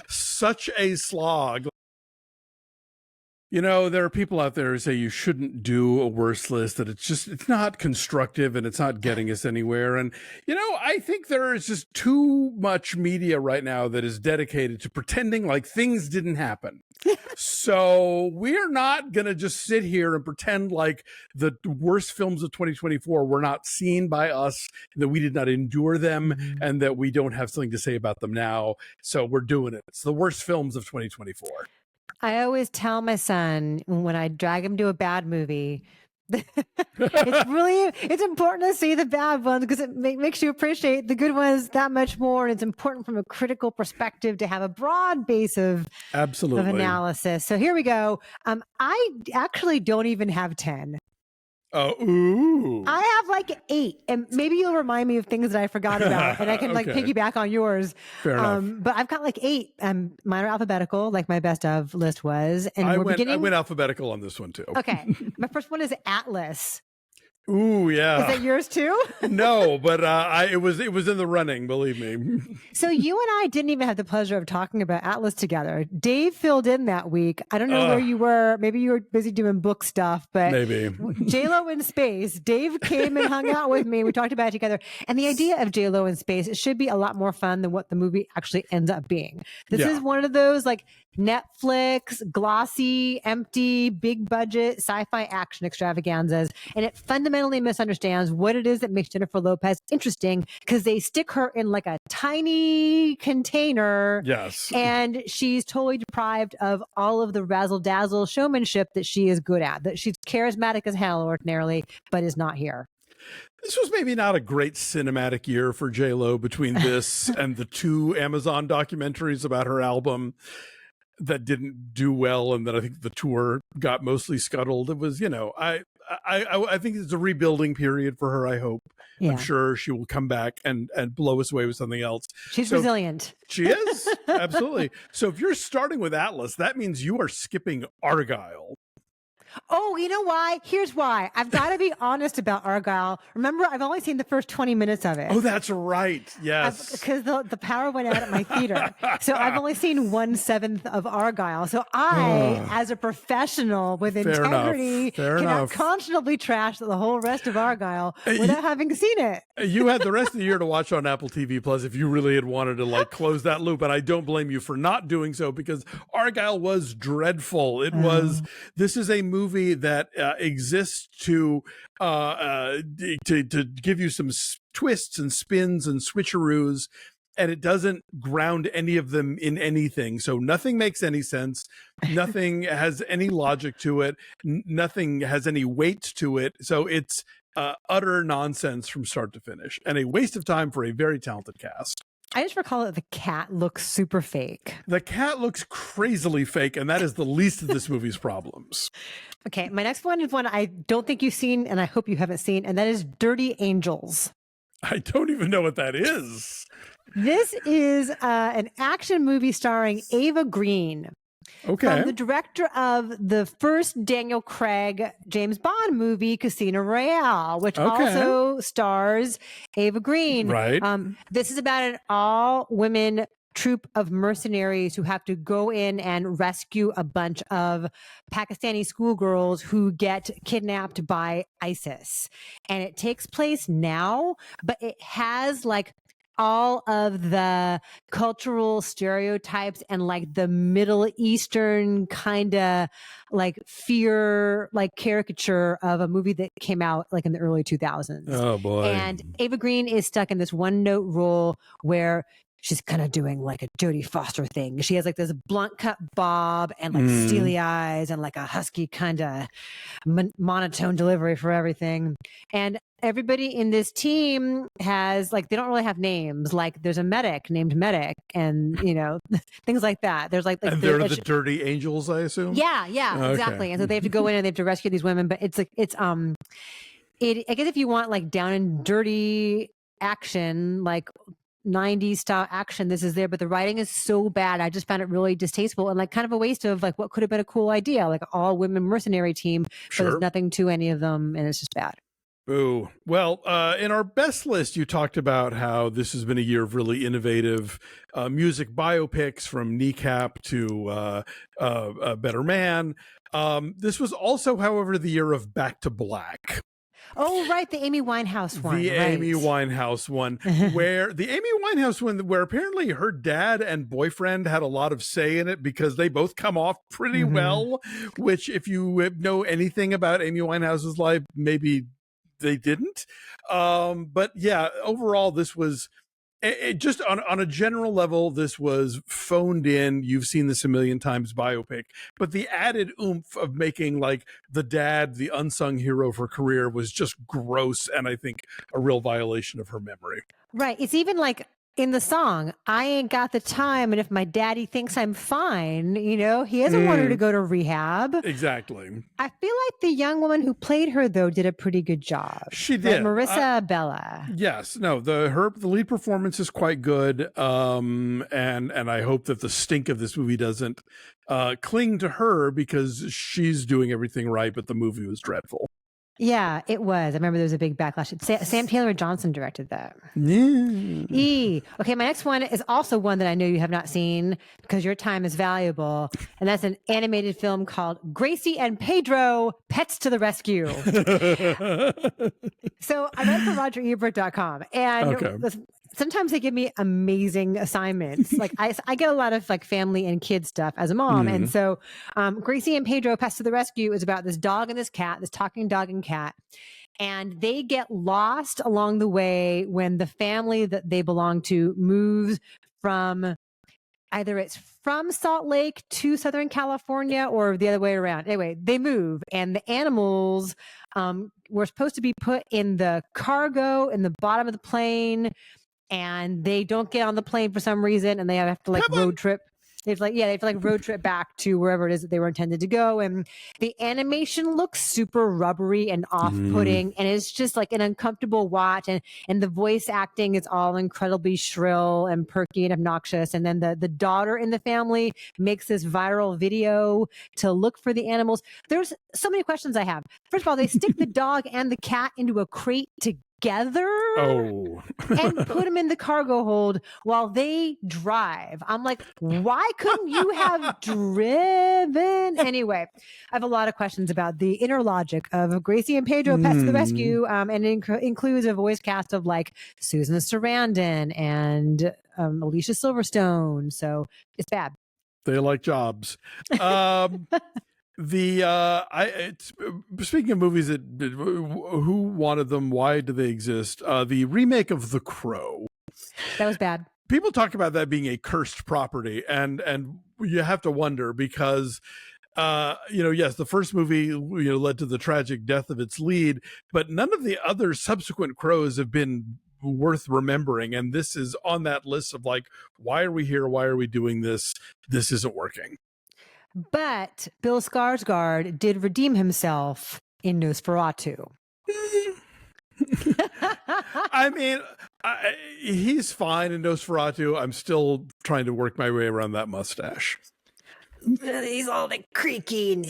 Such a slog. You know, there are people out there who say you shouldn't do a worst list, that it's not constructive and it's not getting us anywhere. And, you know, I think there is just too much media right now that is dedicated to pretending like things didn't happen. So we're not going to just sit here and pretend like the worst films of 2024 were not seen by us, that we did not endure them, and that we don't have something to say about them now. So we're doing it. It's the worst films of 2024. I always tell my son when I drag him to a bad movie, it's important to see the bad ones because it makes you appreciate the good ones that much more. And it's important from a critical perspective to have a broad base of analysis. So here we go. I actually don't even have 10. Ooh. I have like 8, and maybe you'll remind me of things that I forgot about, and I can like piggyback on yours. Fair enough. But I've got like 8. Mine are alphabetical, like my best of list was. And I went alphabetical on this one too. Okay, my first one is Atlas. Ooh, yeah. Is that yours too? No, but it was in the running, believe me. So you and I didn't even have the pleasure of talking about Atlas together. Dave filled in that week. I don't know where you were. Maybe you were busy doing book stuff, but maybe J-Lo in space. Dave came and hung out with me. We talked about it together. And the idea of J-Lo in space, it should be a lot more fun than what the movie actually ends up being. This is one of those like Netflix, glossy, empty, big budget sci-fi action extravaganzas. And it fundamentally misunderstands what it is that makes Jennifer Lopez interesting, because they stick her in like a tiny container. Yes. And she's totally deprived of all of the razzle-dazzle showmanship that she is good at, that she's charismatic as hell ordinarily, but is not here. This was maybe not a great cinematic year for J-Lo between this and the 2 Amazon documentaries about her album that didn't do well, and that I think the tour got mostly scuttled. It was, you know, I think it's a rebuilding period for her, I hope. Yeah. I'm sure she will come back and blow us away with something else. She's resilient. She is, absolutely. So if you're starting with Atlas, that means you are skipping Argylle. Oh, you know why? Here's why. I've got to be honest about Argylle. Remember, I've only seen the first 20 minutes of it. Oh, that's right. Yes. Because the power went out at my theater. So I've only seen 1/7 of Argylle. So I, as a professional with integrity, cannot conscionably trash the whole rest of Argylle without having seen it. You had the rest of the year to watch on Apple TV Plus if you really had wanted to like close that loop. And I don't blame you for not doing so, because Argylle was dreadful. It was, this is a movie that exists to give you some twists and spins and switcheroos, and it doesn't ground any of them in anything. So nothing makes any sense. Nothing has any logic to it. Nothing has any weight to it. So it's utter nonsense from start to finish, and a waste of time for a very talented cast. I just recall that the cat looks super fake. The cat looks crazily fake, and that is the least of this movie's problems. Okay, my next one is one I don't think you've seen, and I hope you haven't seen, and that is Dirty Angels. I don't even know what that is. This is an action movie starring Ava Green. Okay. From the director of the first Daniel Craig James Bond movie, Casino Royale, which also stars Ava Green. Right. This is about an all-women troupe of mercenaries who have to go in and rescue a bunch of Pakistani schoolgirls who get kidnapped by ISIS. And it takes place now, but it has like all of the cultural stereotypes and like the Middle Eastern kind of like fear, like caricature of a movie that came out like in the early 2000s. Oh boy. And Ava Green is stuck in this one note role where she's kind of doing like a Jodie Foster thing. She has like this blunt cut bob and like steely eyes and like a husky kind of monotone delivery for everything. And everybody in this team has like, they don't really have names. Like there's a medic named Medic and, you know, things like that. There's like and they're the Dirty Angels, I assume? Yeah, okay. Exactly. And so they have to go in and they have to rescue these women. But it's like, I guess if you want like down and dirty action, like 90s style action, this is there, but the writing is so bad. I just found it really distasteful and like kind of a waste of like what could have been a cool idea, like all women mercenary team, but there's nothing to any of them and it's just bad. Ooh, well, in our best list, you talked about how this has been a year of really innovative music biopics, from Kneecap to Better Man. This was also, however, the year of Back to Black. Oh, right, the Amy Winehouse one. The right. Amy Winehouse one, where the Amy Winehouse one, where apparently her dad and boyfriend had a lot of say in it because they both come off pretty well, which, if you know anything about Amy Winehouse's life, maybe they didn't. But yeah, overall, this was just on a general level, this was phoned in. You've seen this a million times biopic, but the added oomph of making like the dad the unsung hero of her career was just gross, and I think a real violation of her memory. Right. It's even like in the song, I ain't got the time. And if my daddy thinks I'm fine, he doesn't want her to go to rehab. Exactly. I feel like the young woman who played her, though, did a pretty good job. She did. Marissa Bella. Yes. No, the lead performance is quite good. And I hope that the stink of this movie doesn't cling to her, because she's doing everything right, but the movie was dreadful. Yeah, it was. I remember there was a big backlash. Sam Taylor Johnson directed that. Yeah. Okay, my next one is also one that I know you have not seen because your time is valuable. And that's an animated film called Gracie and Pedro, Pets to the Rescue. So I read from RogerEbert.com. And sometimes they give me amazing assignments. Like I get a lot of like family and kid stuff as a mom. And so Gracie and Pedro, Pets to the Rescue is about this dog and this cat, this talking dog and cat. And they get lost along the way when the family that they belong to moves from either it's from Salt Lake to Southern California or the other way around. Anyway, they move, and the animals were supposed to be put in the cargo in the bottom of the plane, and they don't get on the plane for some reason, and they have to like road trip. They have to like road trip back to wherever it is that they were intended to go. And the animation looks super rubbery and off-putting, and it's just like an uncomfortable watch. And the voice acting is all incredibly shrill and perky and obnoxious. And then the daughter in the family makes this viral video to look for the animals. There's so many questions I have. First of all, they stick the dog and the cat into a crate together and put them in the cargo hold while they drive. I'm like, why couldn't you have driven? Anyway, I have a lot of questions about the inner logic of Gracie and Pedro, Pets to the Rescue, and it includes a voice cast of like Susan Sarandon and Alicia Silverstone. So it's bad. They like jobs. Speaking of movies that who wanted them, why do they exist? The remake of The Crow. That was bad. People talk about that being a cursed property, and you have to wonder because yes, the first movie led to the tragic death of its lead, but none of the other subsequent Crows have been worth remembering, and this is on that list of like, why are we here? Why are we doing this? This isn't working. But Bill Skarsgård did redeem himself in Nosferatu. I mean, he's fine in Nosferatu. I'm still trying to work my way around that mustache. He's all like creaky.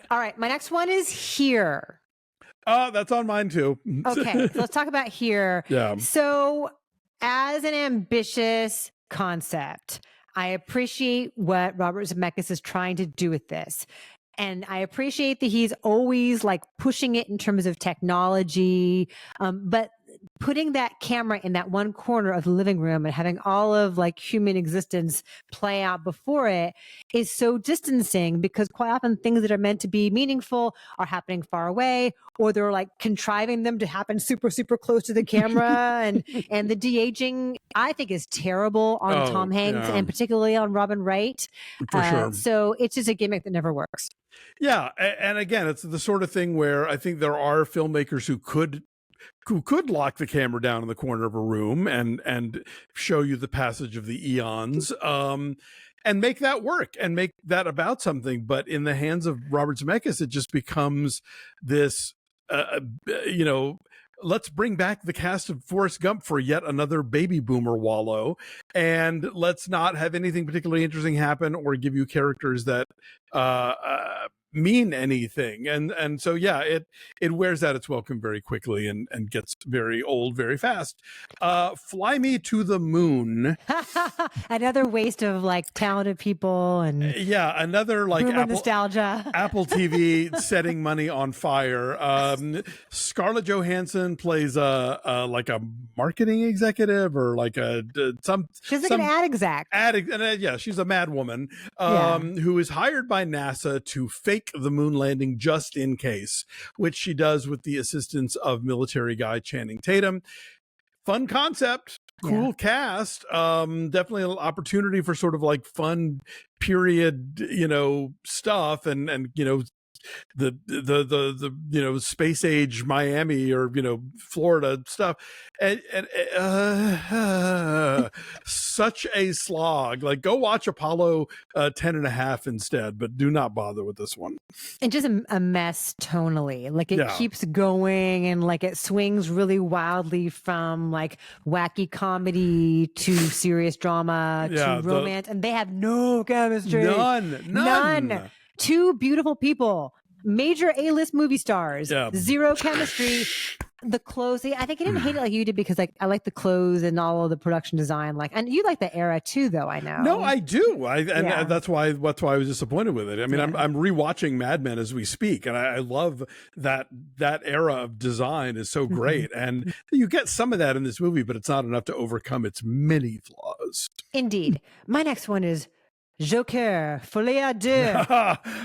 All right, my next one is Here. That's on mine too. Okay, so let's talk about Here. Yeah. So, as an ambitious concept, I appreciate what Robert Zemeckis is trying to do with this. And I appreciate that he's always like pushing it in terms of technology, but putting that camera in that one corner of the living room and having all of like human existence play out before it is so distancing, because quite often things that are meant to be meaningful are happening far away, or they're like contriving them to happen super, super close to the camera. and the de-aging, I think, is terrible on Tom Hanks and particularly on Robin Wright. For sure. So it's just a gimmick that never works. Yeah. And again, it's the sort of thing where I think there are filmmakers who could lock the camera down in the corner of a room and show you the passage of the eons, and make that work and make that about something. But in the hands of Robert Zemeckis, it just becomes this, let's bring back the cast of Forrest Gump for yet another baby boomer wallow, and let's not have anything particularly interesting happen or give you characters that mean anything. And so yeah, it wears out its welcome very quickly and gets very old very fast. Fly Me to the Moon. Another waste of like talented people and Yeah, another like nostalgia. Apple TV setting money on fire. Scarlett Johansson plays like a marketing executive or like she's like an ad exec. Yeah, she's a mad woman who is hired by NASA to fake the moon landing just in case, which she does with the assistance of military guy Channing Tatum. Fun concept, cool cast. Definitely an opportunity for sort of like fun period, stuff and the space age Miami or Florida stuff, and such a slog. Like, go watch Apollo 10.5 instead, but do not bother with this one. And just a mess tonally. Like it keeps going and like it swings really wildly from like wacky comedy to serious drama to romance, and they have no chemistry. None. Two beautiful people, major A-list movie stars, zero chemistry. The clothes, I think I didn't hate it like you did because like I like the clothes and all of the production design. Like, and you like the era too, though. I know. No, I do. And that's why I was disappointed with it. I mean, I'm rewatching Mad Men as we speak, and I love that era of design is so great, and you get some of that in this movie, but it's not enough to overcome its many flaws. Indeed. My next one is Joker, Folie à deux.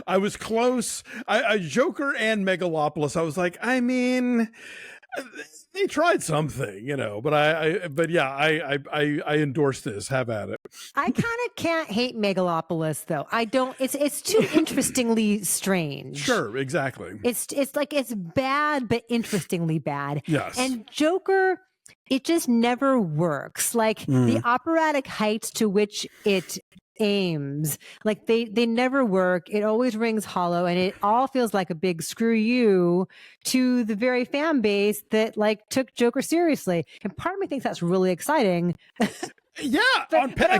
I was close. I Joker and Megalopolis. I was like, I mean, they tried something, but I endorse this. Have at it. I kind of can't hate Megalopolis though. I don't. It's too interestingly strange. Sure, exactly. It's like it's bad, but interestingly bad. Yes. And Joker, it just never works. Like the operatic heights to which it aims, like they never work. It always rings hollow, and it all feels like a big screw you to the very fan base that like took Joker seriously. And part of me thinks that's really exciting. Yeah, on paper,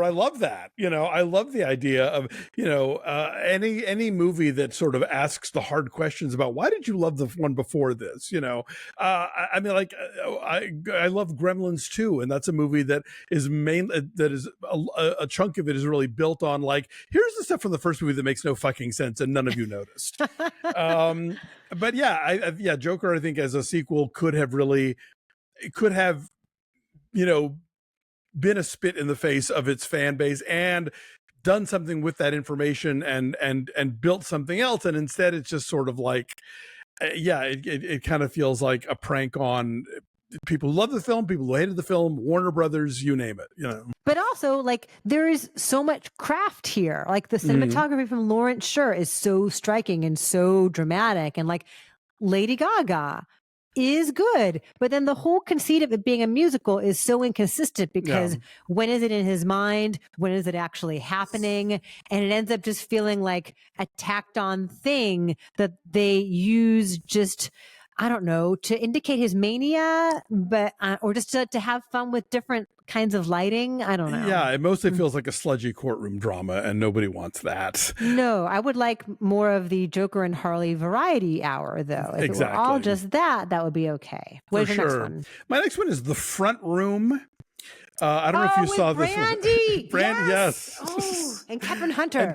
I love that. I love the idea of any movie that sort of asks the hard questions about why did you love the one before this. I mean, like I love Gremlins 2, and that's a movie that is a chunk of it is really built on like, here's the stuff from the first movie that makes no fucking sense and none of you noticed. But yeah, Joker, I think as a sequel could have been a spit in the face of its fan base and done something with that information and built something else. And instead it's just sort of like, it kind of feels like a prank on people who love the film, people who hated the film, Warner Brothers, you name it, But also like there is so much craft here. Like the cinematography from Lawrence Sher is so striking and so dramatic, and like Lady Gaga is good, but then the whole conceit of it being a musical is so inconsistent because when is it in his mind? When is it actually happening? And it ends up just feeling like a tacked on thing that they use just, I don't know, to indicate his mania, but or just to have fun with different kinds of lighting. I don't know. Yeah, it mostly feels like a sludgy courtroom drama, and nobody wants that. No, I would like more of the Joker and Harley variety hour, though. If it were all just that would be okay. What is your next one? My next one is The Front Room. I don't know if you saw this one. Brandy, yes. Oh, and Catherine Hunter.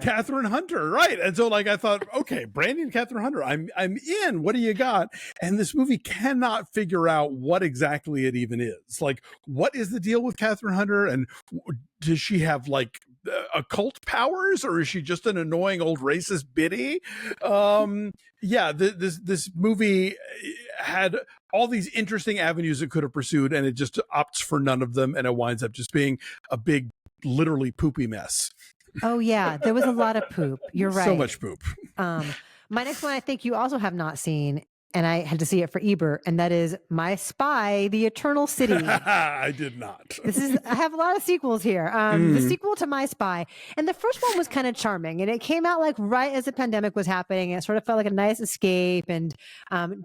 Right. And so like I thought, okay, Brandy and Catherine Hunter, I'm in. What do you got? And this movie cannot figure out what exactly it even is. Like, what is the deal with Catherine Hunter? And does she have like occult powers, or is she just an annoying old racist biddy? This movie had all these interesting avenues it could have pursued, and it just opts for none of them, and it winds up just being a big, literally poopy mess. Oh yeah, there was a lot of poop. You're right. So much poop. My next one, I think you also have not seen, and I had to see it for Ebert, and that is My Spy, The Eternal City. I did not. I have a lot of sequels here. The sequel to My Spy, and the first one was kind of charming, and it came out like right as the pandemic was happening. And it sort of felt like a nice escape, and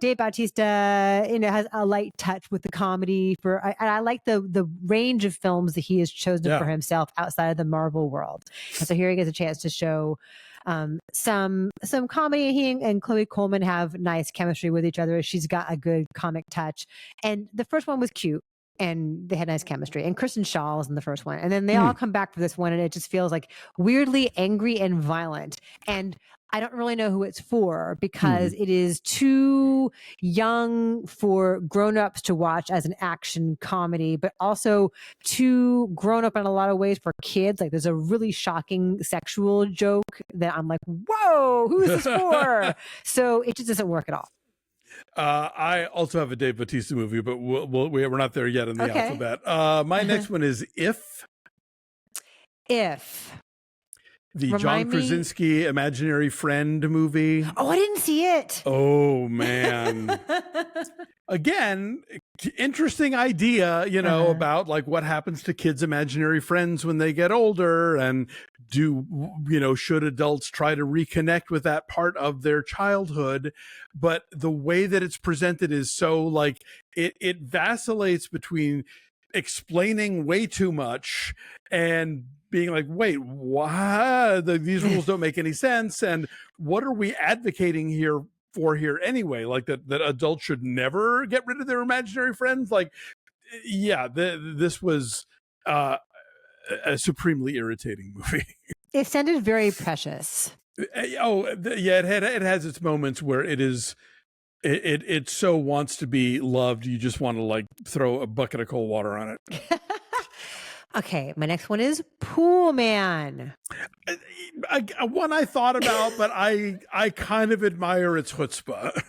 Dave Bautista, has a light touch with the comedy. I like the range of films that he has chosen for himself outside of the Marvel world. And so here he gets a chance to show some comedy. He and Chloe Coleman have nice chemistry with each other. She's got a good comic touch, and the first one was cute. And they had nice chemistry. And Kristen Shaw was in the first one. And then they all come back for this one, and it just feels like weirdly angry and violent. And I don't really know who it's for because it is too young for grown-ups to watch as an action comedy, but also too grown up in a lot of ways for kids. Like there's a really shocking sexual joke that I'm like, whoa, who is this for? So it just doesn't work at all. I also have a Dave Bautista movie, but we're not there yet in the alphabet. My next one is If. The John Krasinski Imaginary Friend movie. Oh, I didn't see it. Oh, man. Again, interesting idea, you know, about like what happens to kids' imaginary friends when they get older, and should adults try to reconnect with that part of their childhood? But the way that it's presented is so like it vacillates between explaining way too much and being like, wait, what? These rules don't make any sense. And what are we advocating here anyway? Like that adults should never get rid of their imaginary friends? Like, yeah, this was a supremely irritating movie. It sounded very precious. It has its moments where it so wants to be loved, you just want to like throw a bucket of cold water on it. Okay, my next one is Poolman. One I thought about, but I kind of admire its chutzpah.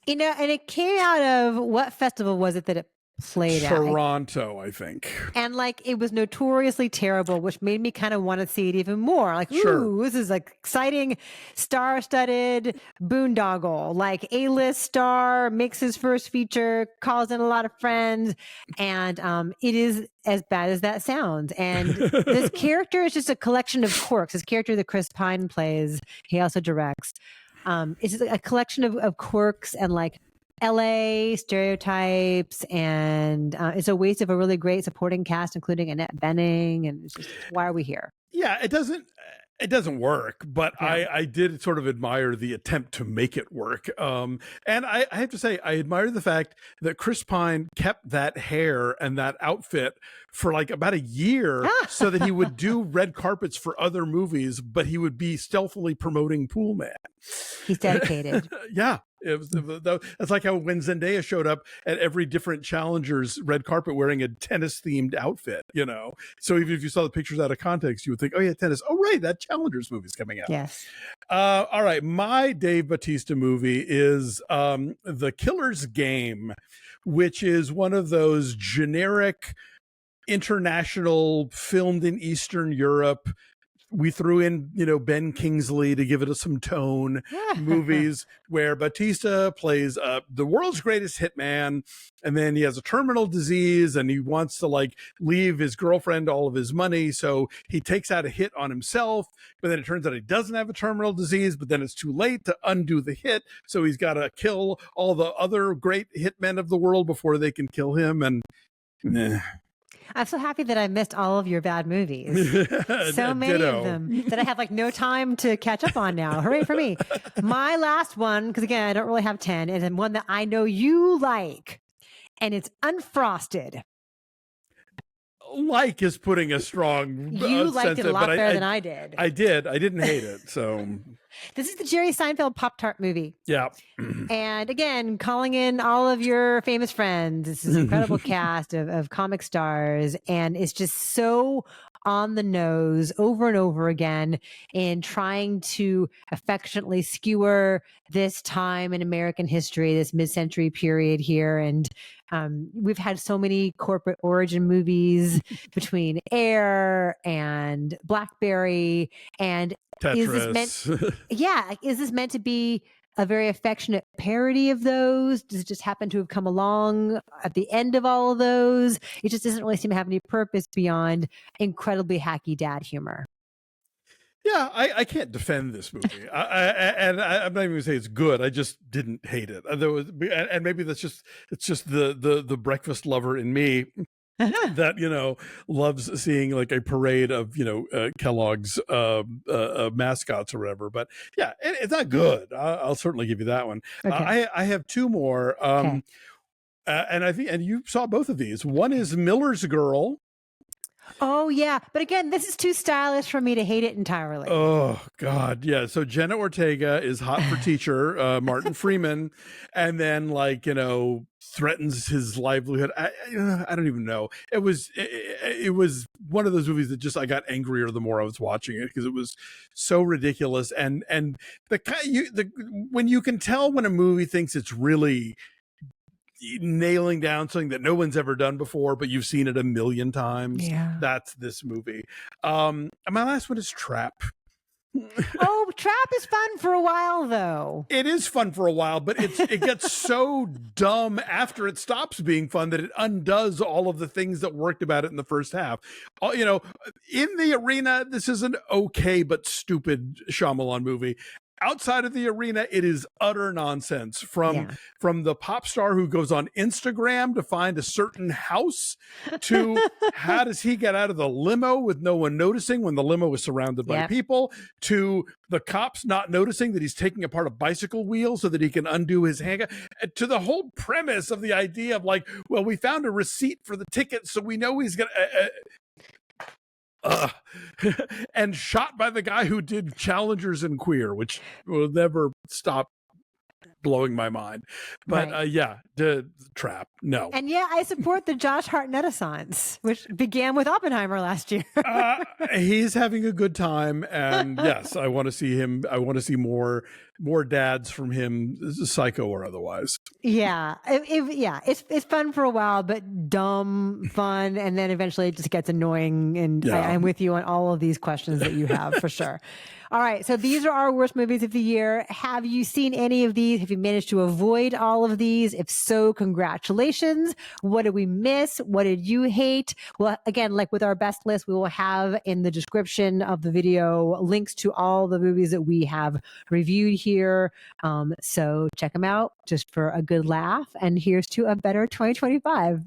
You know, and it came out of, what festival was it that it played at? Toronto, I think. And like it was notoriously terrible, which made me kind of want to see it even more. Like, ooh, this is like exciting, star-studded boondoggle. Like A-list star makes his first feature, calls in a lot of friends, and it is as bad as that sounds. And this character is just a collection of quirks. This character that Chris Pine plays, he also directs. It's just a collection of quirks and like LA stereotypes, and it's a waste of a really great supporting cast, including Annette Bening. And it's just, why are we here? Yeah, it doesn't work, but yeah. I did sort of admire the attempt to make it work. And I have to say, I admire the fact that Chris Pine kept that hair and that outfit for like about a year so that he would do red carpets for other movies, but he would be stealthily promoting Poolman. He's dedicated. Yeah. That's like how when Zendaya showed up at every different Challenger's red carpet wearing a tennis themed outfit, you know. So even if you saw the pictures out of context, you would think, oh yeah, tennis. Oh right, that Challenger's movie's coming out. Yes. All right, my Dave Bautista movie is The Killer's Game, which is one of those generic international filmed in Eastern Europe. We threw in, Ben Kingsley to give it some tone movies where Bautista plays the world's greatest hitman, and then he has a terminal disease and he wants to like leave his girlfriend all of his money. So he takes out a hit on himself, but then it turns out he doesn't have a terminal disease, but then it's too late to undo the hit. So he's got to kill all the other great hitmen of the world before they can kill him. And I'm so happy that I missed all of your bad movies. So many of them that I have like no time to catch up on now. Hooray for me. My last one, because again, I don't really have 10, is one that I know you like, and it's Unfrosted. Like is putting a strong you liked it a lot better than I did. I did. I didn't hate it. So this is the Jerry Seinfeld Pop-Tart movie. Yeah. And again, calling in all of your famous friends. This is an incredible cast of comic stars, and it's just so on the nose over and over again in trying to affectionately skewer this time in American history, this mid-century period here. And we've had so many corporate origin movies between Air and BlackBerry, and Tetris. Is this meant to be a very affectionate parody of those? Does it just happen to have come along at the end of all of those? It just doesn't really seem to have any purpose beyond incredibly hacky dad humor. Yeah, I can't defend this movie, I'm not even going to say it's good. I just didn't hate it. And maybe it's just the breakfast lover in me. that, you know, loves seeing like a parade of, you know, Kellogg's mascots or whatever. But yeah, it's not good. I'll certainly give you that one. Okay. I have two more. Okay. And I think, and you saw both of these. One is Miller's Girl. Oh yeah, but again, this is too stylish for me to hate it entirely. Oh God, yeah. So Jenna Ortega is hot for teacher Martin Freeman, and then, like, you know, threatens his livelihood. I don't even know. It was one of those movies that just, I got angrier the more I was watching it, because it was so ridiculous. And when you can tell when a movie thinks it's really nailing down something that no one's ever done before, but you've seen it a million times. Yeah. That's this movie. And my last one is Trap. Oh, Trap is fun for a while, though. It is fun for a while, but it gets so dumb after it stops being fun that it undoes all of the things that worked about it in the first half. You know, in the arena, this is an okay but stupid Shyamalan movie. Outside of the arena, it is utter nonsense. From the pop star who goes on Instagram to find a certain house, to how does he get out of the limo with no one noticing when the limo is surrounded by people, to the cops not noticing that he's taking apart a bicycle wheel so that he can undo his handcuff, to the whole premise of the idea of, like, well, we found a receipt for the ticket, so we know he's gonna and shot by the guy who did Challengers and Queer, which will never stop blowing my mind. But the Trap, no. And yeah, I support the Josh Hart Renaissance, which began with Oppenheimer last year. He's having a good time, and yes, I want to see him. I want to see more dads from him, Psycho or otherwise. Yeah, it's fun for a while, but dumb fun, and then eventually it just gets annoying. And I'm with you on all of these questions that you have for sure. All right, so these are our worst movies of the year. Have you seen any of these? Have you managed to avoid all of these? If so, congratulations. What did we miss? What did you hate? Well, again, like with our best list, we will have in the description of the video links to all the movies that we have reviewed here. So check them out just for a good laugh. And here's to a better 2025.